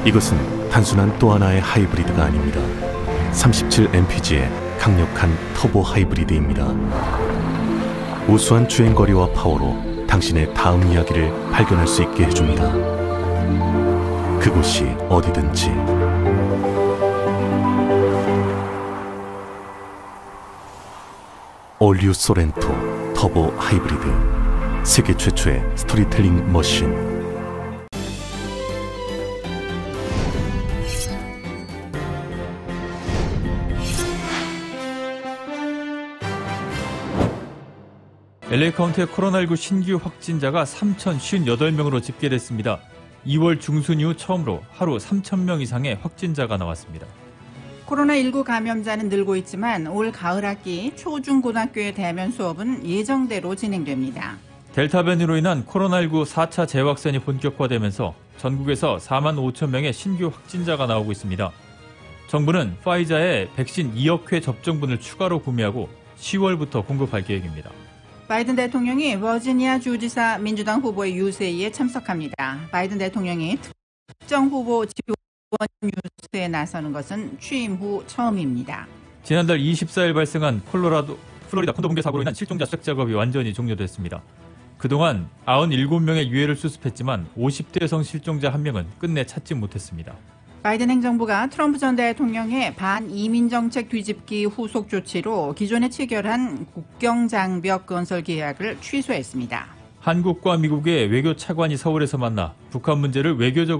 이것은 단순한 또 하나의 하이브리드가 아닙니다. 37mpg의 강력한 터보 하이브리드입니다. 우수한 주행거리와 파워로 당신의 다음 이야기를 발견할 수 있게 해줍니다. 그곳이 어디든지. 올류 소렌토 터보 하이브리드, 세계 최초의 스토리텔링 머신. LA 카운티의 코로나19 신규 확진자가 3,058명으로 집계됐습니다. 2월 중순 이후 처음으로 하루 3,000명 이상의 확진자가 나왔습니다. 코로나19 감염자는 늘고 있지만 올 가을 학기 초중고등학교의 대면 수업은 예정대로 진행됩니다. 델타 변이로 인한 코로나19 4차 재확산이 본격화되면서 전국에서 4만 5천 명의 신규 확진자가 나오고 있습니다. 정부는 파이자의 백신 2억 회 접종분을 추가로 구매하고 10월부터 공급할 계획입니다. 바이든 대통령이 버지니아 주지사 민주당 후보의 유세에 참석합니다. 바이든 대통령이 특정 후보 지원 유세에 나서는 것은 취임 후 처음입니다. 지난달 24일 발생한 플로리다 콘도 붕괴 사고로 인한 실종자 수색 작업이 완전히 종료됐습니다. 그동안 97명의 유해를 수습했지만 50대 여성 실종자 1명은 끝내 찾지 못했습니다. 바이든 행정부가 트럼프 전 대통령의 반이민 정책 뒤집기 후속 조치로 기존에 체결한 국경장벽 건설 계약을 취소했습니다. 한국과 미국의 외교 차관이 서울에서 만나 북한 문제를 외교적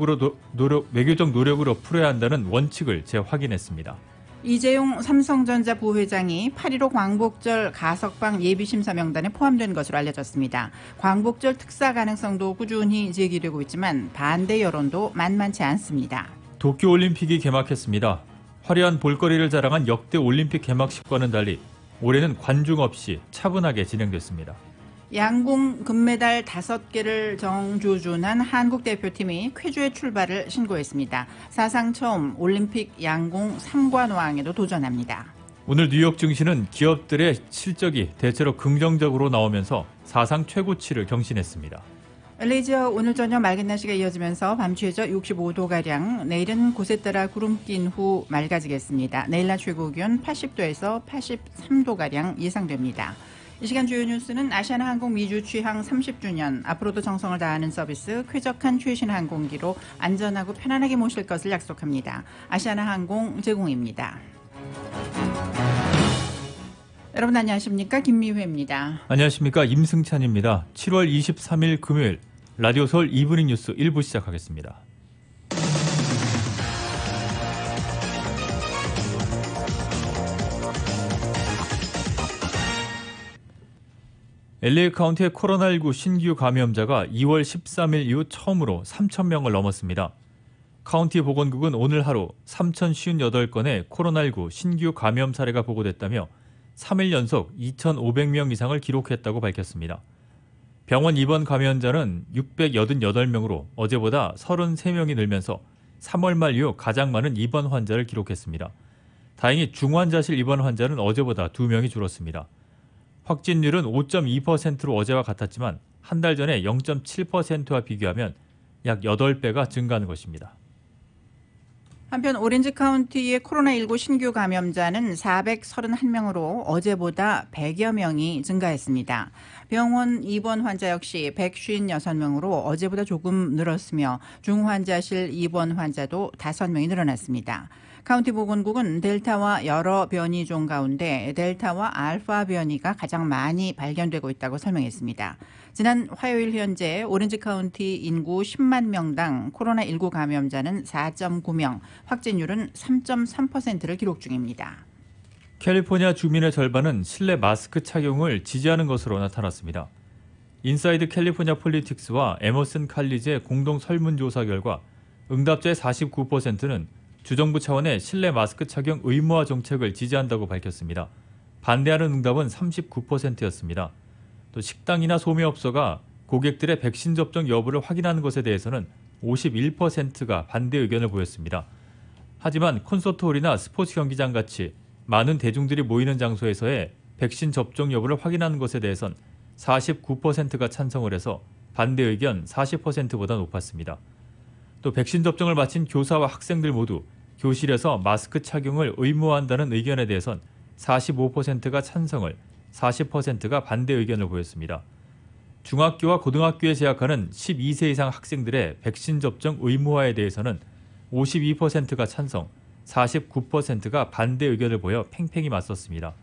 노력으로 풀어야 한다는 원칙을 재확인했습니다. 이재용 삼성전자 부회장이 8.15 광복절 가석방 예비심사 명단에 포함된 것으로 알려졌습니다. 광복절 특사 가능성도 꾸준히 제기되고 있지만 반대 여론도 만만치 않습니다. 도쿄올림픽이 개막했습니다. 화려한 볼거리를 자랑한 역대 올림픽 개막식과는 달리 올해는 관중 없이 차분하게 진행됐습니다. 양궁 금메달 5개를 정조준한 한국 대표팀이 쾌주의 출발을 신고했습니다. 사상 처음 올림픽 양궁 3관왕에도 도전합니다. 오늘 뉴욕 증시는 기업들의 실적이 대체로 긍정적으로 나오면서 사상 최고치를 경신했습니다. LA 지역 오늘 저녁 맑은 날씨가 이어지면서 밤 최저 65도가량, 내일은 곳에 따라 구름 낀 후 맑아지겠습니다. 내일 낮 최고 기온 80도에서 83도가량 예상됩니다. 이 시간 주요 뉴스는 아시아나항공 미주 취항 30주년, 앞으로도 정성을 다하는 서비스, 쾌적한 최신 항공기로 안전하고 편안하게 모실 것을 약속합니다. 아시아나항공 제공입니다. 여러분 안녕하십니까? 김미회입니다. 안녕하십니까? 임승찬입니다. 7월 23일 금요일 라디오 서울 이브닝 뉴스 1부 시작하겠습니다. LA 카운티의 코로나19 신규 감염자가 2월 13일 이후 처음으로 3,000명을 넘었습니다. 카운티 보건국은 오늘 하루 3,058건의 코로나19 신규 감염 사례가 보고됐다며 3일 연속 2,500명 이상을 기록했다고 밝혔습니다. 병원 입원 감염자는 688명으로 어제보다 33명이 늘면서 3월 말 이후 가장 많은 입원 환자를 기록했습니다. 다행히 중환자실 입원 환자는 어제보다 2명이 줄었습니다. 확진율은 5.2%로 어제와 같았지만 한 달 전에 0.7%와 비교하면 약 8배가 증가하는 것입니다. 한편 오렌지 카운티의 코로나19 신규 감염자는 431명으로 어제보다 100여 명이 증가했습니다. 병원 입원 환자 역시 156명으로 어제보다 조금 늘었으며 중환자실 입원 환자도 5명이 늘어났습니다. 카운티 보건국은 델타와 여러 변이종 가운데 델타와 알파 변이가 가장 많이 발견되고 있다고 설명했습니다. 지난 화요일 현재 오렌지 카운티 인구 10만 명당 코로나19 감염자는 4.9명, 확진율은 3.3%를 기록 중입니다. 캘리포니아 주민의 절반은 실내 마스크 착용을 지지하는 것으로 나타났습니다. 인사이드 캘리포니아 폴리틱스와 에머슨 칼리지의 공동 설문조사 결과 응답자의 49%는 주정부 차원의 실내 마스크 착용 의무화 정책을 지지한다고 밝혔습니다. 반대하는 응답은 39%였습니다. 또 식당이나 소매업소가 고객들의 백신 접종 여부를 확인하는 것에 대해서는 51%가 반대 의견을 보였습니다. 하지만 콘서트홀이나 스포츠 경기장 같이 많은 대중들이 모이는 장소에서의 백신 접종 여부를 확인하는 것에 대해선 49%가 찬성을 해서 반대 의견 40%보다 높았습니다. 또 백신 접종을 마친 교사와 학생들 모두 교실에서 마스크 착용을 의무화한다는 의견에 대해선 45%가 찬성을, 40%가 반대 의견을 보였습니다. 중학교와 고등학교에 재학하는 12세 이상 학생들의 백신 접종 의무화에 대해서는 52%가 찬성, 49%가 반대 의견을 보여 팽팽히 맞섰습니다.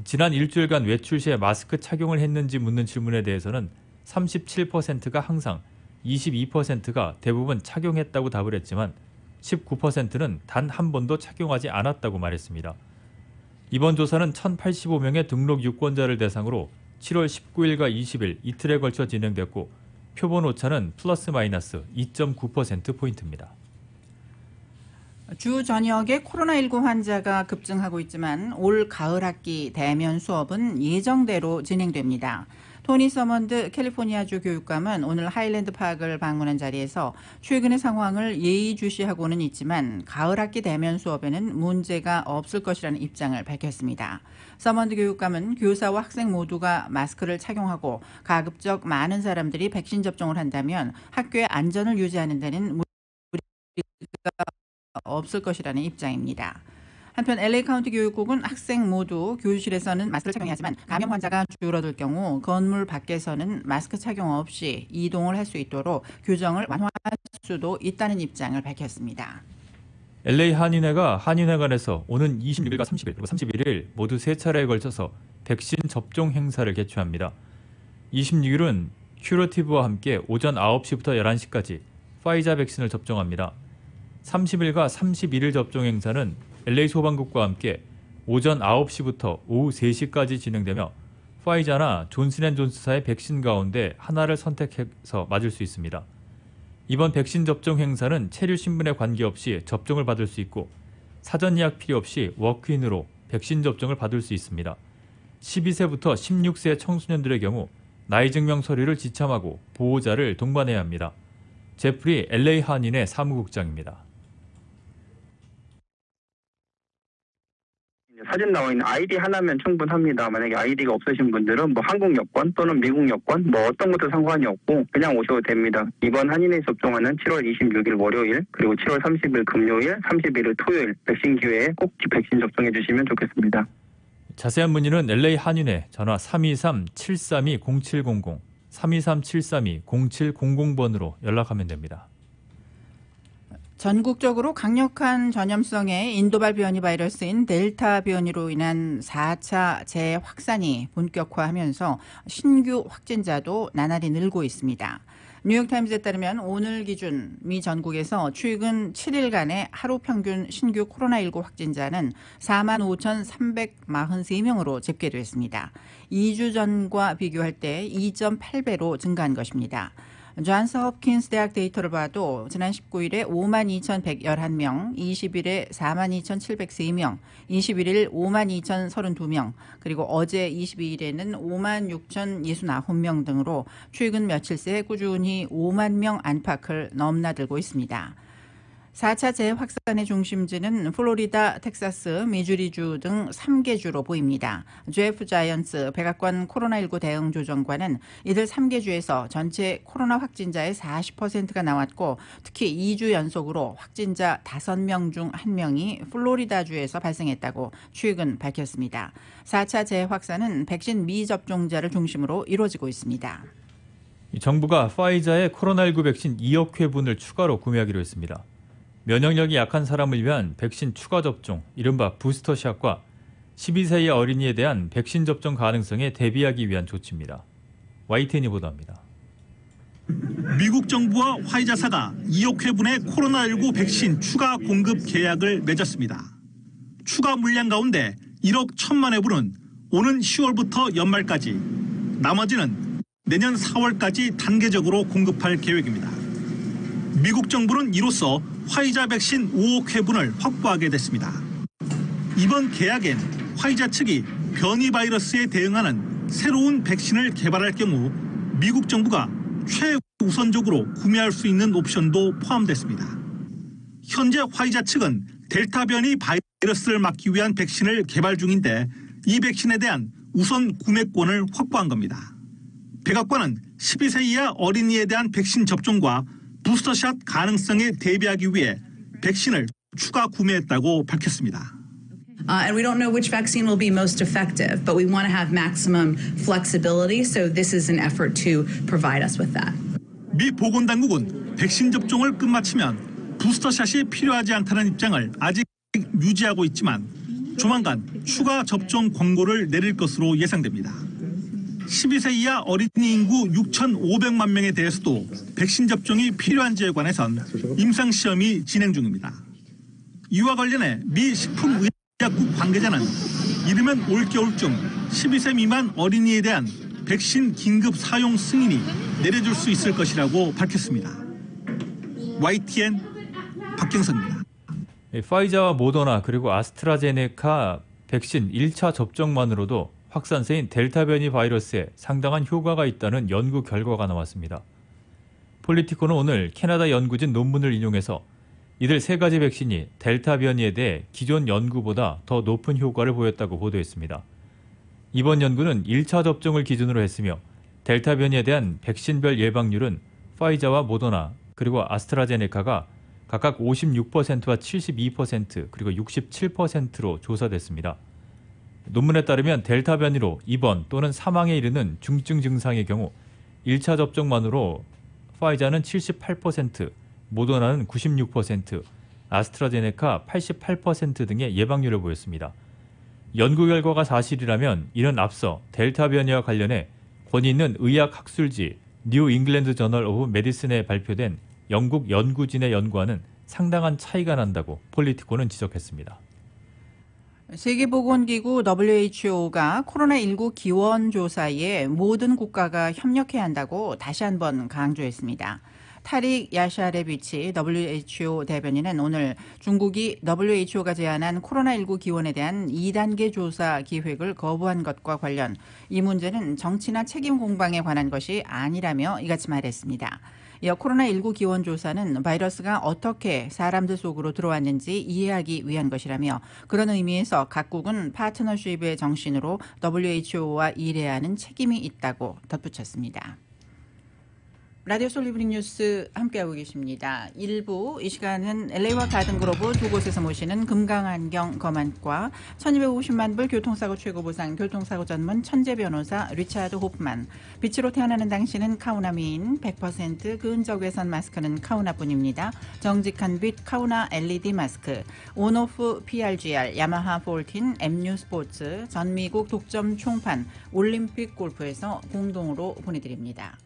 지난 일주일간 외출 시에 마스크 착용을 했는지 묻는 질문에 대해서는 37%가 항상, 22%가 대부분 착용했다고 답을 했지만 19%는 단 한 번도 착용하지 않았다고 말했습니다. 이번 조사는 1,085명의 등록 유권자를 대상으로 7월 19일과 20일 이틀에 걸쳐 진행됐고 표본 오차는 플러스 마이너스 2.9%포인트입니다. 주 전역에 코로나19 환자가 급증하고 있지만 올 가을 학기 대면 수업은 예정대로 진행됩니다. 토니 서먼드 캘리포니아주 교육감은 오늘 하일랜드 파크를 방문한 자리에서 최근의 상황을 예의주시하고는 있지만 가을 학기 대면 수업에는 문제가 없을 것이라는 입장을 밝혔습니다. 서먼드 교육감은 교사와 학생 모두가 마스크를 착용하고 가급적 많은 사람들이 백신 접종을 한다면 학교의 안전을 유지하는 데는 무리가 없을 것이라는 입장입니다. 한편 LA 카운티 교육국은 학생 모두 교실에서는 마스크를 착용해야 하지만 감염 환자가 줄어들 경우 건물 밖에서는 마스크 착용 없이 이동을 할 수 있도록 규정을 완화할 수도 있다는 입장을 밝혔습니다. LA 한인회가 한인회관에서 오는 26일과 30일 그리고 31일 모두 3차례에 걸쳐서 백신 접종 행사를 개최합니다. 26일은 큐러티브와 함께 오전 9시부터 11시까지 파이자 백신을 접종합니다. 30일과 31일 접종 행사는 LA 소방국과 함께 오전 9시부터 오후 3시까지 진행되며 파이자나 존슨앤존슨사의 백신 가운데 하나를 선택해서 맞을 수 있습니다. 이번 백신 접종 행사는 체류 신분에 관계없이 접종을 받을 수 있고 사전 예약 필요 없이 워크인으로 백신 접종을 받을 수 있습니다. 12세부터 16세 청소년들의 경우 나이 증명 서류를 지참하고 보호자를 동반해야 합니다. 제프리 LA 한인회 사무국장입니다. 사진 나와 있는 아이디 하나면 충분합니다. 만약에 아이디가 없으신 분들은 뭐 한국 여권 또는 미국 여권 뭐 어떤 것도 상관이 없고 그냥 오셔도 됩니다. 이번 한인회 접종하는 7월 26일 월요일 그리고 7월 30일 금요일, 31일 토요일 백신 기회에 꼭 백신 접종해 주시면 좋겠습니다. 자세한 문의는 LA 한인회 전화 323-732-0700, 323-732-0700번으로 연락하면 됩니다. 전국적으로 강력한 전염성의 인도발 변이 바이러스인 델타 변이로 인한 4차 재확산이 본격화하면서 신규 확진자도 나날이 늘고 있습니다. 뉴욕타임즈에 따르면 오늘 기준 미 전국에서 최근 7일간의 하루 평균 신규 코로나19 확진자는 45,343명으로 집계됐습니다. 2주 전과 비교할 때 2.8배로 증가한 것입니다. 존스 홉킨스 대학 데이터를 봐도 지난 19일에 52,111명, 20일에 42,703명, 21일 52,032명, 그리고 어제 22일에는 56,069명 등으로 최근 며칠 새 꾸준히 5만 명 안팎을 넘나들고 있습니다. 4차 재확산의 중심지는 플로리다, 텍사스, 미주리주 등 3개 주로 보입니다. 제프 자이언츠 백악관 코로나19 대응 조정관은 이들 3개 주에서 전체 코로나 확진자의 40%가 나왔고 특히 2주 연속으로 확진자 5명 중 1명이 플로리다주에서 발생했다고 최근 밝혔습니다. 4차 재확산은 백신 미접종자를 중심으로 이루어지고 있습니다. 정부가 파이자의 코로나19 백신 2억 회분을 추가로 구매하기로 했습니다. 면역력이 약한 사람을 위한 백신 추가 접종, 이른바 부스터샷과 12세 이하 어린이에 대한 백신 접종 가능성에 대비하기 위한 조치입니다. YTN이 보도합니다. 미국 정부와 화이자사가 2억 회분의 코로나19 백신 추가 공급 계약을 맺었습니다. 추가 물량 가운데 1억 1천만 회분은 오는 10월부터 연말까지, 나머지는 내년 4월까지 단계적으로 공급할 계획입니다. 미국 정부는 이로써 화이자 백신 5억 회분을 확보하게 됐습니다. 이번 계약엔 화이자 측이 변이 바이러스에 대응하는 새로운 백신을 개발할 경우 미국 정부가 최우선적으로 구매할 수 있는 옵션도 포함됐습니다. 현재 화이자 측은 델타 변이 바이러스를 막기 위한 백신을 개발 중인데 이 백신에 대한 우선 구매권을 확보한 겁니다. 백악관은 12세 이하 어린이에 대한 백신 접종과 부스터샷 가능성에 대비하기 위해 백신을 추가 구매했다고 밝혔습니다. And we don't know which vaccine will be most effective, but we want to have maximum flexibility, so this is an effort to provide us with that. 미 보건당국은 백신 접종을 끝마치면 부스터샷이 필요하지 않다는 입장을 아직 유지하고 있지만 조만간 추가 접종 권고를 내릴 것으로 예상됩니다. 12세 이하 어린이 인구 6,500만 명에 대해서도 백신 접종이 필요한지에 관해선 임상시험이 진행 중입니다. 이와 관련해 미 식품의약국 관계자는 이르면 올겨울쯤 12세 미만 어린이에 대한 백신 긴급 사용 승인이 내려질 수 있을 것이라고 밝혔습니다. YTN 박경선입니다. 파이자와 모더나 그리고 아스트라제네카 백신 1차 접종만으로도 확산세인 델타 변이 바이러스에 상당한 효과가 있다는 연구 결과가 나왔습니다. 폴리티코는 오늘 캐나다 연구진 논문을 인용해서 이들 세 가지 백신이 델타 변이에 대해 기존 연구보다 더 높은 효과를 보였다고 보도했습니다. 이번 연구는 1차 접종을 기준으로 했으며 델타 변이에 대한 백신별 예방률은 파이자와 모더나 그리고 아스트라제네카가 각각 56%와 72% 그리고 67%로 조사됐습니다. 논문에 따르면 델타 변이로 입원 또는 사망에 이르는 중증 증상의 경우 1차 접종만으로 파이자는 78%, 모더나는 96%, 아스트라제네카 88% 등의 예방률을 보였습니다. 연구 결과가 사실이라면 이는 앞서 델타 변이와 관련해 권위 있는 의학 학술지 뉴 잉글랜드 저널 오브 메디슨에 발표된 영국 연구진의 연구와는 상당한 차이가 난다고 폴리티코는 지적했습니다. 세계보건기구 WHO가 코로나19 기원조사에 모든 국가가 협력해야 한다고 다시 한번 강조했습니다. 타릭 야샤레비치 WHO 대변인은 오늘 중국이 WHO가 제안한 코로나19 기원에 대한 2단계 조사 기획을 거부한 것과 관련 이 문제는 정치나 책임 공방에 관한 것이 아니라며 이같이 말했습니다. 이어 코로나19 기원조사는 바이러스가 어떻게 사람들 속으로 들어왔는지 이해하기 위한 것이라며 그런 의미에서 각국은 파트너십의 정신으로 WHO와 일해야 하는 책임이 있다고 덧붙였습니다. 라디오 솔리브링 뉴스 함께하고 계십니다. 1부 이 시간은 LA와 가든그로브 두 곳에서 모시는 금강안경 검안과 1250만 불 교통사고 최고보상 교통사고 전문 천재 변호사 리차드 호프만, 빛으로 태어나는 당신은 카우나 미인, 100% 근적외선 마스크는 카우나뿐입니다. 정직한 빛 카우나 LED 마스크, 온오프 PRGR, 야마하 14, MU 스포츠, 전미국 독점 총판, 올림픽 골프에서 공동으로 보내드립니다.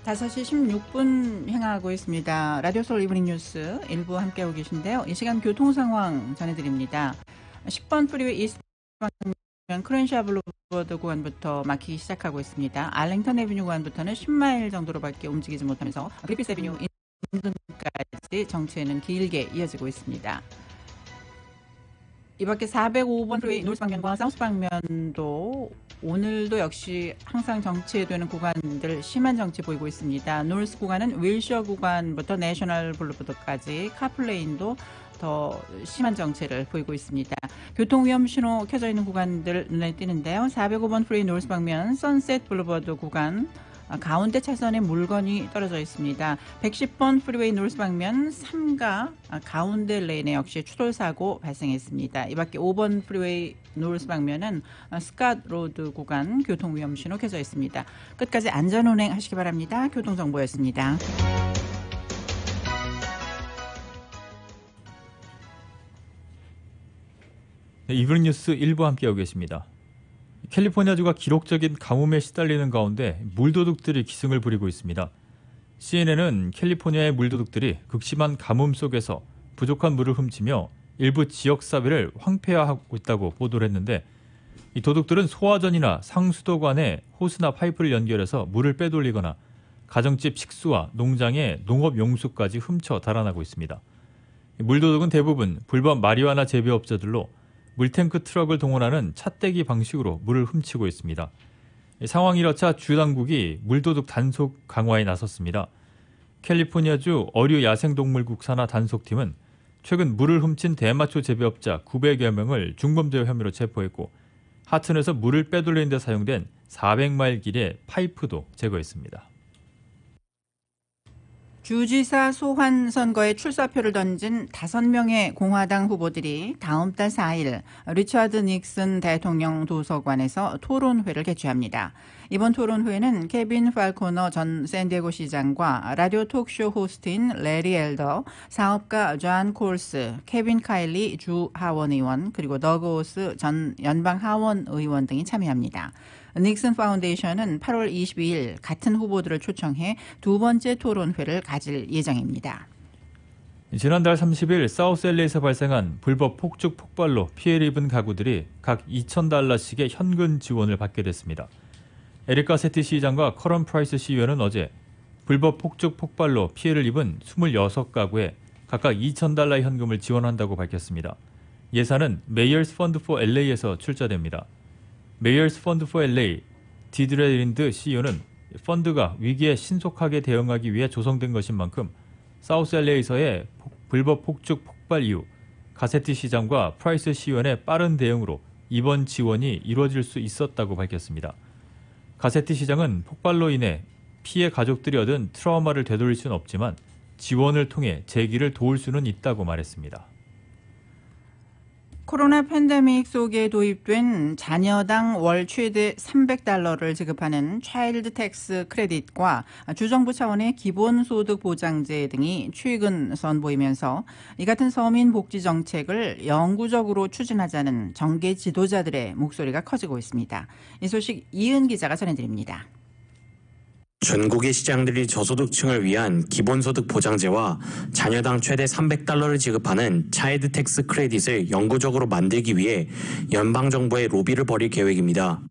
5시 16분 향하고 있습니다. 라디오 서울 이브닝 뉴스 일부 함께하고 계신데요. 이 시간 교통 상황 전해드립니다. 10번 프리웨이 이스트 방면 크렌샤 블루버드 구간부터 막히기 시작하고 있습니다. 알랭턴 애비뉴 구간부터는 10마일 정도로밖에 움직이지 못하면서 그리피스 애비뉴 인근까지 정체는 길게 이어지고 있습니다. 이 밖에 405번 프리웨이 노스 방면과 사우스 방면도 오늘도 역시 항상 정체되는 구간들 심한 정체 보이고 있습니다. 노스 구간은 윌셔 구간부터 내셔널 블루보드까지 카플레인도 더 심한 정체를 보이고 있습니다. 교통위험 신호 켜져 있는 구간들 눈에 띄는데요. 405번 프리웨이 노스 방면 선셋 블루버드 구간 가운데 차선에 물건이 떨어져 있습니다. 110번 프리웨이 노스 방면 3가 가운데 레인에 역시 추돌사고 발생했습니다. 이 밖에 5번 프리웨이 노스 방면은 스캇 로드 구간 교통위험 신호 켜져 있습니다. 끝까지 안전운행 하시기 바랍니다. 교통정보였습니다. 네, 이브닝 뉴스 1부 함께하고 계십니다. 캘리포니아주가 기록적인 가뭄에 시달리는 가운데 물도둑들이 기승을 부리고 있습니다. CNN은 캘리포니아의 물도둑들이 극심한 가뭄 속에서 부족한 물을 훔치며 일부 지역사회를 황폐화하고 있다고 보도를 했는데, 이 도둑들은 소화전이나 상수도관에 호스나 파이프를 연결해서 물을 빼돌리거나 가정집 식수와 농장의 농업용수까지 훔쳐 달아나고 있습니다. 물도둑은 대부분 불법 마리화나 재배업자들로 물탱크 트럭을 동원하는 찻대기 방식으로 물을 훔치고 있습니다. 상황이 이렇자 주 당국이 물도둑 단속 강화에 나섰습니다. 캘리포니아주 어류야생동물국 산하 단속팀은 최근 물을 훔친 대마초 재배업자 900여 명을 중범죄 혐의로 체포했고, 하천에서 물을 빼돌리는 데 사용된 400마일 길이의 파이프도 제거했습니다. 주지사 소환 선거에 출사표를 던진 5명의 공화당 후보들이 다음 달 4일 리처드 닉슨 대통령 도서관에서 토론회를 개최합니다. 이번 토론회는 케빈 팔코너 전 샌디에고 시장과 라디오 톡쇼 호스트인 레리 엘더, 사업가 존 콜스, 케빈 카일리 주 하원 의원, 그리고 더그 오스 전 연방 하원 의원 등이 참여합니다. 닉슨 파운데이션은 8월 22일 같은 후보들을 초청해 두 번째 토론회를 가질 예정입니다. 지난달 30일 사우스 LA에서 발생한 불법 폭죽 폭발로 피해를 입은 가구들이 각 $2,000씩의 현금 지원을 받게 됐습니다. 에릭 가세티 시장과 커런 프라이스 시의원은 어제 불법 폭죽 폭발로 피해를 입은 26가구에 각각 $2,000 현금을 지원한다고 밝혔습니다. 예산은 메이어스 펀드 포 LA에서 출자됩니다. 메이어스 펀드 포 LA 디드레 린드 CEO는 펀드가 위기에 신속하게 대응하기 위해 조성된 것인 만큼 사우스 LA에서의 불법 폭죽 폭발 이후 가세티 시장과 프라이스 시의원의 빠른 대응으로 이번 지원이 이루어질 수 있었다고 밝혔습니다. 가세티 시장은 폭발로 인해 피해 가족들이 얻은 트라우마를 되돌릴 수는 없지만 지원을 통해 재기를 도울 수는 있다고 말했습니다. 코로나 팬데믹 속에 도입된 자녀당 월 최대 $300를 지급하는 차일드 텍스 크레딧과 주정부 차원의 기본소득 보장제 등이 최근 선보이면서 이 같은 서민 복지 정책을 영구적으로 추진하자는 정계 지도자들의 목소리가 커지고 있습니다. 이 소식 이은 기자가 전해드립니다. 전국의 시장들이 저소득층을 위한 기본소득 보장제와 자녀당 최대 $300를 지급하는 차일드 텍스 크레딧을 영구적으로 만들기 위해 연방정부에 로비를 벌일 계획입니다.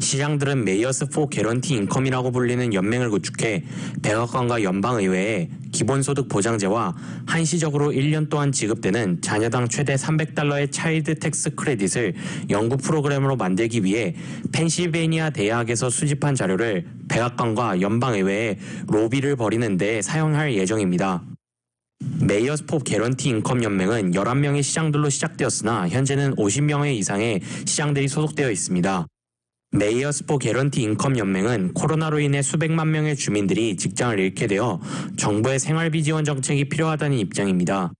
시장들은 메이어스 포 개런티 인컴이라고 불리는 연맹을 구축해 백악관과 연방의회에 기본소득 보장제와 한시적으로 1년 동안 지급되는 자녀당 최대 $300의 차일드 텍스 크레딧을 연구 프로그램으로 만들기 위해 펜실베이니아 대학에서 수집한 자료를 백악관과 연방의회에 로비를 벌이는 데 사용할 예정입니다. 메이어스 포 개런티 인컴 연맹은 11명의 시장들로 시작되었으나 현재는 50명의 이상의 시장들이 소속되어 있습니다. 메이어스 포 개런티 인컴 연맹은 코로나로 인해 수백만 명의 주민들이 직장을 잃게 되어 정부의 생활비 지원 정책이 필요하다는 입장입니다.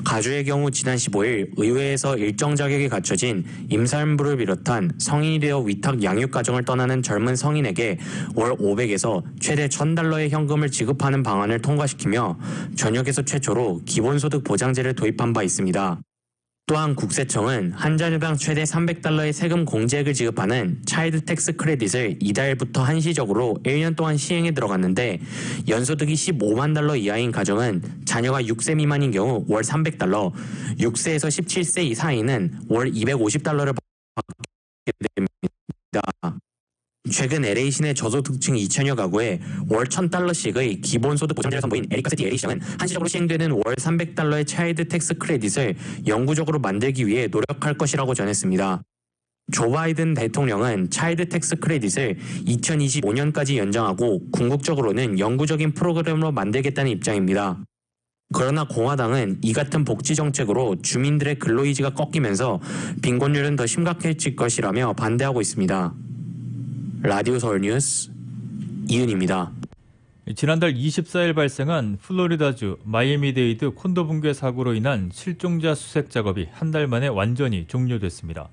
가주의 경우 지난 15일 의회에서 일정 자격이 갖춰진 임산부를 비롯한 성인이 되어 위탁 양육 가정을 떠나는 젊은 성인에게 월 500에서 최대 $1,000의 현금을 지급하는 방안을 통과시키며 전역에서 최초로 기본소득 보장제를 도입한 바 있습니다. 또한 국세청은 한 자녀당 최대 $300의 세금 공제액을 지급하는 차일드 텍스 크레딧을 이달부터 한시적으로 1년 동안 시행에 들어갔는데 연소득이 $150,000 이하인 가정은 자녀가 6세 미만인 경우 월 $300, 6세에서 17세 이상인은 월 $250를 받게 됩니다. 최근 LA 시내 저소득층 2천여 가구에 월 $1,000씩의 기본소득 보장제를 선보인 에릭 가세티 LA 시장은 한시적으로 시행되는 월 $300의 차일드 텍스 크레딧을 영구적으로 만들기 위해 노력할 것이라고 전했습니다. 조 바이든 대통령은 차일드 텍스 크레딧을 2025년까지 연장하고 궁극적으로는 영구적인 프로그램으로 만들겠다는 입장입니다. 그러나 공화당은 이 같은 복지 정책으로 주민들의 근로의지가 꺾이면서 빈곤율은 더 심각해질 것이라며 반대하고 있습니다. 라디오 서울 뉴스 이은입니다. 지난달 24일 발생한 플로리다주 마이애미데이드 콘도 붕괴 사고로 인한 실종자 수색 작업이 한 달 만에 완전히 종료됐습니다.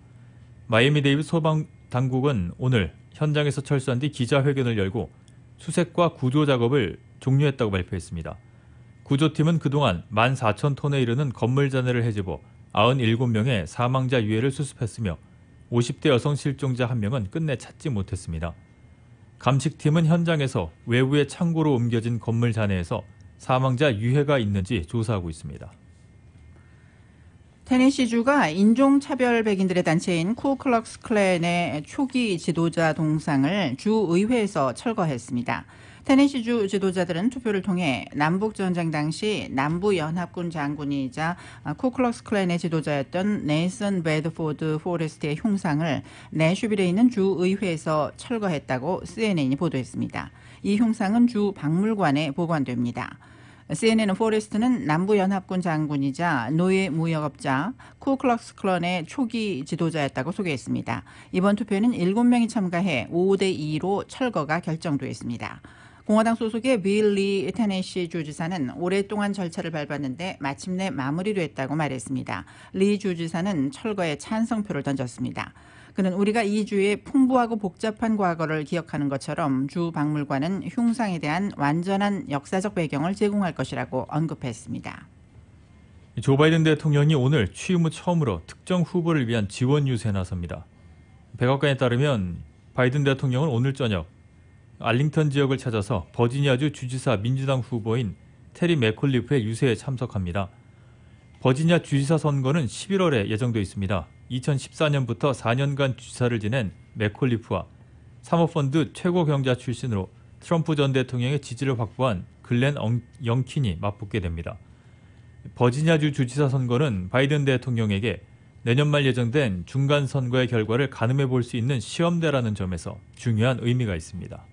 마이애미데이드 소방 당국은 오늘 현장에서 철수한 뒤 기자회견을 열고 수색과 구조 작업을 종료했다고 발표했습니다. 구조팀은 그동안 14,000톤에 이르는 건물 잔해를 헤집어 97명의 사망자 유해를 수습했으며 50대 여성 실종자 1명은 끝내 찾지 못했습니다. 감식팀은 현장에서 외부의 창고로 옮겨진 건물 잔해에서 사망자 유해가 있는지 조사하고 있습니다. 테네시주가 인종차별 백인들의 단체인 쿠클럭스 클랜의 초기 지도자 동상을 주의회에서 철거했습니다. 테네시주 지도자들은 투표를 통해 남북전쟁 당시 남부연합군 장군이자 쿠클럭스 클랜의 지도자였던 네이선 베드포드 포레스트의 흉상을 내슈빌에 있는 주의회에서 철거했다고 CNN이 보도했습니다. 이 흉상은 주 박물관에 보관됩니다. CNN 포레스트는 남부연합군 장군이자 노예 무역업자 쿠클럭스클런의 초기 지도자였다고 소개했습니다. 이번 투표는 7명이 참가해 5대2로 철거가 결정됐습니다. 공화당 소속의 빌 리 테네시 주지사는 오랫동안 절차를 밟았는데 마침내 마무리됐다고 말했습니다. 리 주지사는 철거에 찬성표를 던졌습니다. 그는 우리가 이 주의 풍부하고 복잡한 과거를 기억하는 것처럼 주 박물관은 흉상에 대한 완전한 역사적 배경을 제공할 것이라고 언급했습니다. 조 바이든 대통령이 오늘 취임 후 처음으로 특정 후보를 위한 지원 유세에 나섭니다. 백악관에 따르면 바이든 대통령은 오늘 저녁 알링턴 지역을 찾아서 버지니아주 주지사 민주당 후보인 테리 맥콜리프의 유세에 참석합니다. 버지니아 주지사 선거는 11월에 예정돼 있습니다. 2014년부터 4년간 주지사를 지낸 맥콜리프와 사모펀드 최고 경자 출신으로 트럼프 전 대통령의 지지를 확보한 글렌 영킨이 맞붙게 됩니다. 버지니아주 주지사 선거는 바이든 대통령에게 내년 말 예정된 중간 선거의 결과를 가늠해 볼 수 있는 시험대라는 점에서 중요한 의미가 있습니다.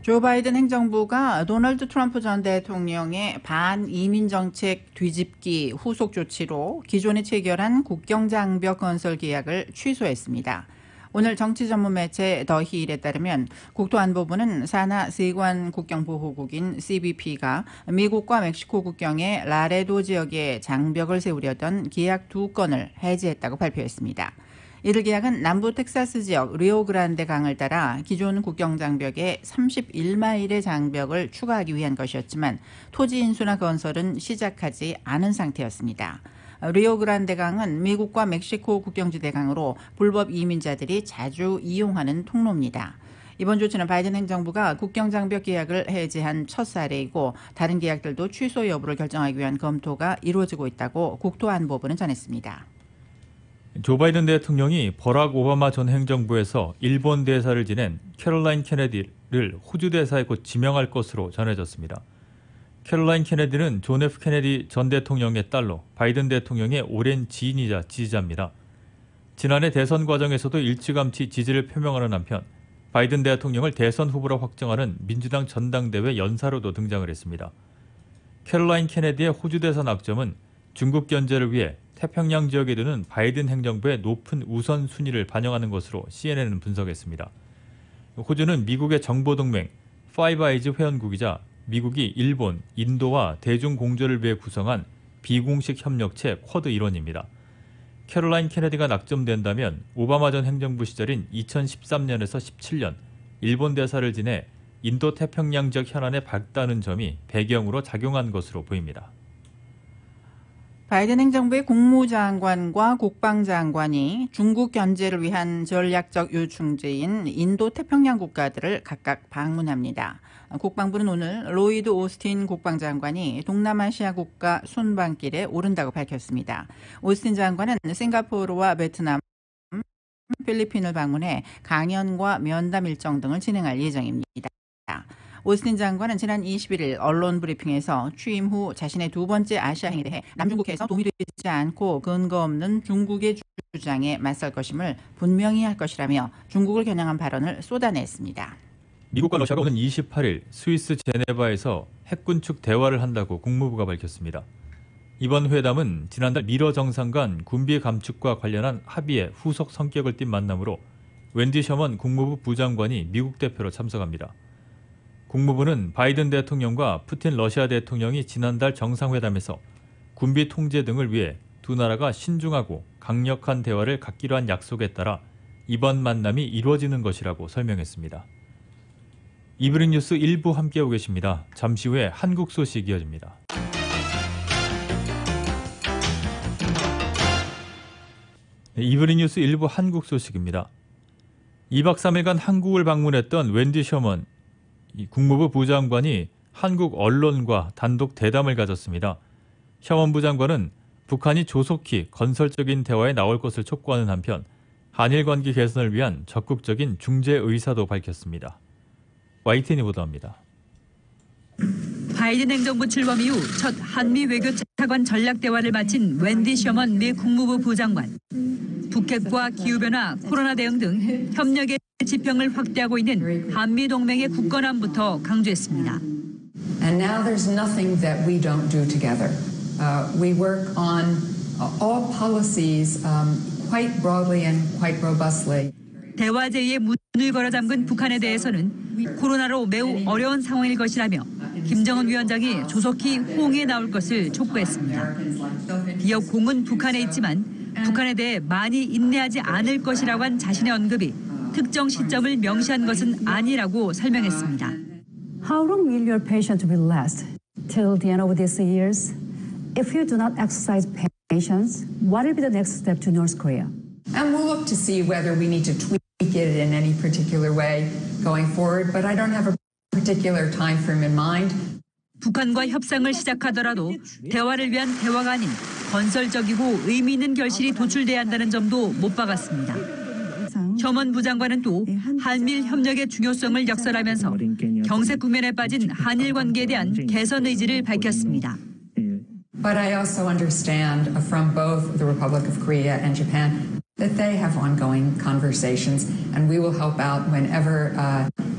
조 바이든 행정부가 도널드 트럼프 전 대통령의 반이민 정책 뒤집기 후속 조치로 기존에 체결한 국경장벽 건설 계약을 취소했습니다. 오늘 정치 전문 매체 더 힐에 따르면 국토안보부는 산하 세관 국경보호국인 CBP가 미국과 멕시코 국경의 라레도 지역에 장벽을 세우려던 계약 2건을 해지했다고 발표했습니다. 이들 계약은 남부 텍사스 지역 리오그란데 강을 따라 기존 국경장벽에 31마일의 장벽을 추가하기 위한 것이었지만 토지 인수나 건설은 시작하지 않은 상태였습니다. 리오그란데 강은 미국과 멕시코 국경지대 강으로 불법 이민자들이 자주 이용하는 통로입니다. 이번 조치는 바이든 행정부가 국경장벽 계약을 해제한 첫 사례이고 다른 계약들도 취소 여부를 결정하기 위한 검토가 이루어지고 있다고 국토안보부는 전했습니다. 조 바이든 대통령이 버락 오바마 전 행정부에서 일본 대사를 지낸 캐롤라인 케네디를 호주 대사에 곧 지명할 것으로 전해졌습니다. 캐롤라인 케네디는 존 F 케네디 전 대통령의 딸로 바이든 대통령의 오랜 지인이자 지지자입니다. 지난해 대선 과정에서도 일찌감치 지지를 표명하는 한편 바이든 대통령을 대선 후보로 확정하는 민주당 전당대회 연사로도 등장을 했습니다. 캐롤라인 케네디의 호주 대사 낙점은 중국 견제를 위해 태평양 지역에 두는 바이든 행정부의 높은 우선순위를 반영하는 것으로 CNN은 분석했습니다. 호주는 미국의 정보동맹 파이브 아이즈 회원국이자 미국이 일본, 인도와 대중공조를 위해 구성한 비공식 협력체 쿼드 일원입니다. 캐롤라인 케네디가 낙점된다면 오바마 전 행정부 시절인 2013년에서 17년 일본 대사를 지내 인도 태평양 지역 현안에 밝다는 점이 배경으로 작용한 것으로 보입니다. 바이든 행정부의 국무장관과 국방장관이 중국 견제를 위한 전략적 요충지인 인도 태평양 국가들을 각각 방문합니다. 국방부는 오늘 로이드 오스틴 국방장관이 동남아시아 국가 순방길에 오른다고 밝혔습니다. 오스틴 장관은 싱가포르와 베트남, 필리핀을 방문해 강연과 면담 일정 등을 진행할 예정입니다. 오스틴 장관은 지난 21일 언론 브리핑에서 취임 후 자신의 두 번째 아시아 행에 대해 남중국해에서 동의되지 않고 근거 없는 중국의 주장에 맞설 것임을 분명히 할 것이라며 중국을 겨냥한 발언을 쏟아냈습니다. 미국과 러시아가 오는 28일 스위스 제네바에서 핵군 측 대화를 한다고 국무부가 밝혔습니다. 이번 회담은 지난달 미러 정상 간 군비 감축과 관련한 합의의 후속 성격을 띤 만남으로 웬디 셔먼 국무부 부장관이 미국 대표로 참석합니다. 국무부는 바이든 대통령과 푸틴 러시아 대통령이 지난달 정상회담에서 군비 통제 등을 위해 두 나라가 신중하고 강력한 대화를 갖기로 한 약속에 따라 이번 만남이 이루어지는 것이라고 설명했습니다. 이브닝 뉴스 1부 함께하고 계십니다. 잠시 후에 한국 소식 이어집니다. 이브닝 뉴스 1부 한국 소식입니다. 2박 3일간 한국을 방문했던 웬디 셔먼 국무부 부장관이 한국 언론과 단독 대담을 가졌습니다. 셔먼 부장관은 북한이 조속히 건설적인 대화에 나올 것을 촉구하는 한편 한일 관계 개선을 위한 적극적인 중재 의사도 밝혔습니다. YTN이 보도합니다. 바이든 행정부 출범 이후 첫 한미 외교 차관 전략 대화를 마친 웬디 셔먼 미 국무부 부장관. 북핵과 기후변화, 코로나 대응 등 협력의 지평을 확대하고 있는 한미 동맹의 굳건함부터 강조했습니다. And now there's nothing that we don't do together. We work on all policies quite broadly and quite robustly. 대화 제의에 문을 걸어 잠근 북한에 대해서는 코로나로 매우 어려운 상황일 것이라며 김정은 위원장이 조속히 호응에 나올 것을 촉구했습니다. 이어 공은 북한에 있지만 북한에 대해 많이 인내하지 않을 것이라고 한 자신의 언급이 특정 시점을 명시한 것은 아니라고 설명했습니다. How long will your patience will last? Till the end of these years? If you do not exercise patience, what will be the next step to North Korea? And we'll look to see whether we need to tweak it in any particular way going forward, but I don't have a particular time frame in mind. 북한과 협상을 시작하더라도 대화를 위한 대화가 아닌 건설적이고 의미 있는 결실이 도출돼야 한다는 점도 못 박았습니다. 셔먼 부장관은 또 한미일 협력의 중요성을 역설하면서 경색 국면에 빠진 한일 관계에 대한 개선 의지를 밝혔습니다. But I also understand from both the Republic of Korea and Japan that they have ongoing conversations, and we will help out whenever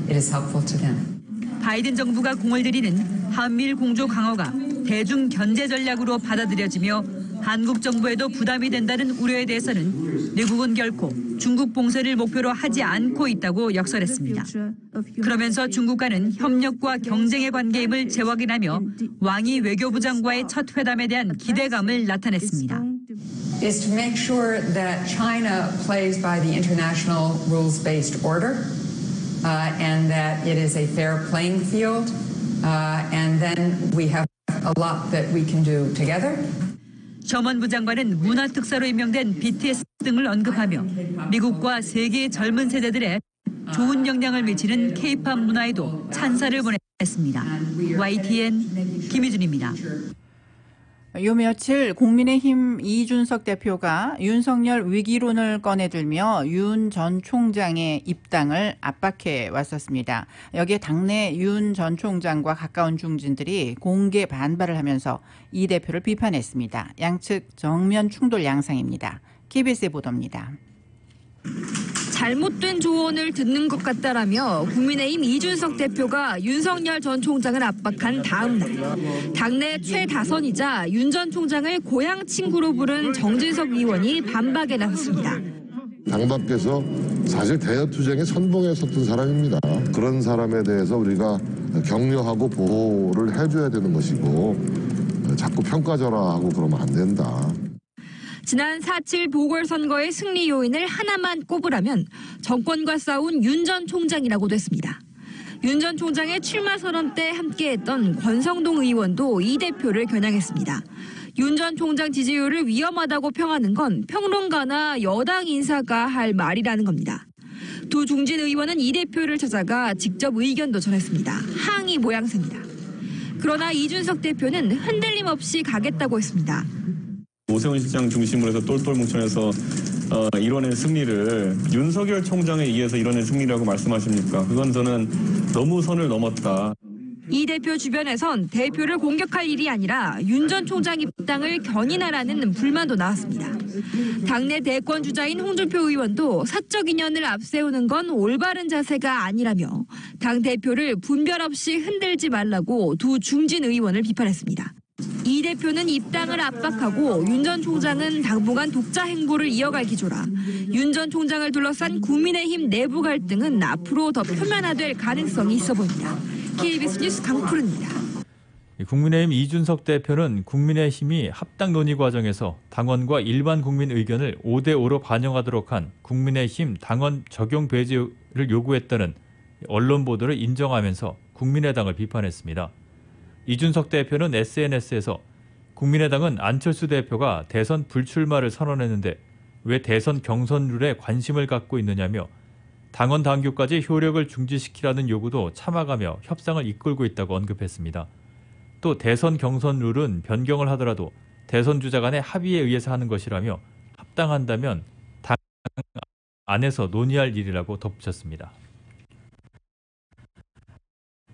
it is helpful to them. 바이든 정부가 공을 들이는 한미일 공조 강화가 대중 견제 전략으로 받아들여지며 한국 정부에도 부담이 된다는 우려에 대해서는 미국은 결코 중국 봉쇄를 목표로 하지 않고 있다고 역설했습니다. 그러면서 중국과는 협력과 경쟁의 관계임을 재확인하며 왕이 외교부장과의 첫 회담에 대한 기대감을 나타냈습니다. Is to make sure that China plays by the international rules-based order and that it is a fair playing field and then we have a lot that we can do together. 셔먼 부장관은 문화특사로 임명된 BTS 등을 언급하며 미국과 세계의 젊은 세대들의 좋은 영향을 미치는 K-팝 문화에도 찬사를 보냈습니다. YTN 김희준입니다. 요 며칠 국민의힘 이준석 대표가 윤석열 위기론을 꺼내들며 윤 전 총장의 입당을 압박해 왔었습니다. 여기에 당내 윤 전 총장과 가까운 중진들이 공개 반발을 하면서 이 대표를 비판했습니다. 양측 정면 충돌 양상입니다. KBS의 보도입니다. 잘못된 조언을 듣는 것 같다라며 국민의힘 이준석 대표가 윤석열 전 총장을 압박한 다음 날 당내 최다선이자 윤 전 총장을 고향 친구로 부른 정진석 의원이 반박에 나섰습니다. 당 밖에서 사실 대여투쟁의 선봉에 섰던 사람입니다. 그런 사람에 대해서 우리가 격려하고 보호를 해줘야 되는 것이고 자꾸 평가절하하고 그러면 안 된다. 지난 4.7 보궐선거의 승리 요인을 하나만 꼽으라면 정권과 싸운 윤 전 총장이라고도 했습니다. 윤 전 총장의 출마 선언 때 함께했던 권성동 의원도 이 대표를 겨냥했습니다. 윤 전 총장 지지율을 위험하다고 평하는 건 평론가나 여당 인사가 할 말이라는 겁니다. 두 중진 의원은 이 대표를 찾아가 직접 의견도 전했습니다. 항의 모양새입니다. 그러나 이준석 대표는 흔들림 없이 가겠다고 했습니다. 오세훈 시장 중심으로 해서 똘똘 뭉쳐내서 이뤄낸 승리를 윤석열 총장에 의해서 이뤄낸 승리라고 말씀하십니까? 그건 저는 너무 선을 넘었다. 이 대표 주변에선 대표를 공격할 일이 아니라 윤 전 총장 입당을 견인하라는 불만도 나왔습니다. 당내 대권 주자인 홍준표 의원도 사적 인연을 앞세우는 건 올바른 자세가 아니라며 당 대표를 분별 없이 흔들지 말라고 두 중진 의원을 비판했습니다. 이 대표는 입당을 압박하고 윤 전 총장은 당분간 독자 행보를 이어갈 기조라 윤 전 총장을 둘러싼 국민의힘 내부 갈등은 앞으로 더 표면화될 가능성이 있어 보입니다. KBS 뉴스 강푸르입니다. 국민의힘 이준석 대표는 국민의힘이 합당 논의 과정에서 당원과 일반 국민 의견을 5대5로 반영하도록 한 국민의힘 당원 적용 배제를 요구했다는 언론 보도를 인정하면서 국민의당을 비판했습니다. 이준석 대표는 SNS에서 국민의당은 안철수 대표가 대선 불출마를 선언했는데 왜 대선 경선 룰에 관심을 갖고 있느냐며 당원 당규까지 효력을 중지시키라는 요구도 참아가며 협상을 이끌고 있다고 언급했습니다. 또 대선 경선 룰은 변경을 하더라도 대선 주자 간의 합의에 의해서 하는 것이라며 합당한다면 당 안에서 논의할 일이라고 덧붙였습니다.